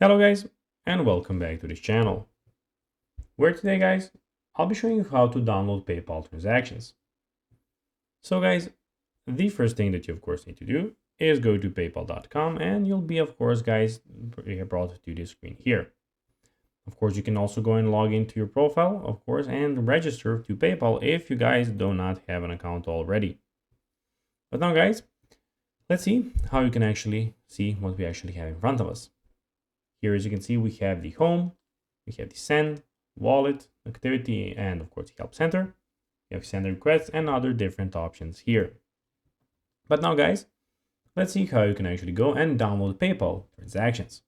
Hello guys, and welcome back to this channel, where today guys, I'll be showing you how to download PayPal transactions. So guys, the first thing that you of course need to do is go to paypal.com and you'll be of course guys brought to this screen here. Of course, you can also go and log into your profile, of course, and register to PayPal if you guys do not have an account already. But now guys, let's see how you can actually see what we actually have in front of us. Here, as you can see, we have the home, we have the send, wallet, activity, and of course the help center. We have send requests and other different options here. But now guys, let's see how you can actually go and download PayPal transactions.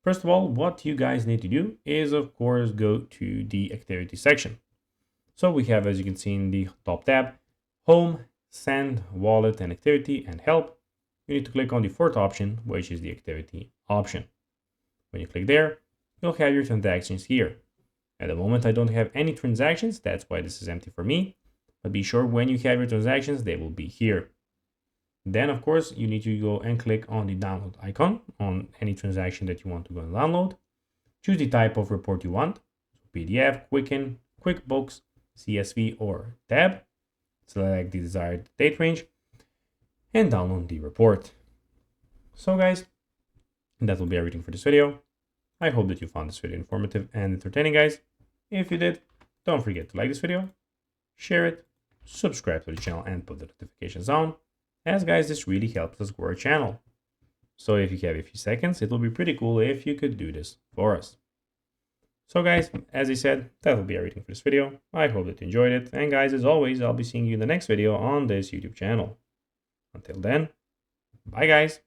First of all, what you guys need to do is of course go to the activity section. So we have, as you can see in the top tab, home, send, wallet, and activity, and help. You need to click on the fourth option, which is the activity option. When you click there, you'll have your transactions here. At the moment, I don't have any transactions. That's why this is empty for me. But be sure when you have your transactions, they will be here. Then, of course, you need to go and click on the download icon on any transaction that you want to go and download. Choose the type of report you want. PDF, Quicken, QuickBooks, CSV, or tab. Select the desired date range and download the report. So guys, that will be everything for this video. I hope that you found this video informative and entertaining, guys. If you did, don't forget to like this video, share it, subscribe to the channel, and put the notifications on, as guys, this really helps us grow our channel. So if you have a few seconds, it will be pretty cool if you could do this for us. So guys, as I said, that will be everything for this video. I hope that you enjoyed it. And guys, as always, I'll be seeing you in the next video on this YouTube channel. Until then, bye guys.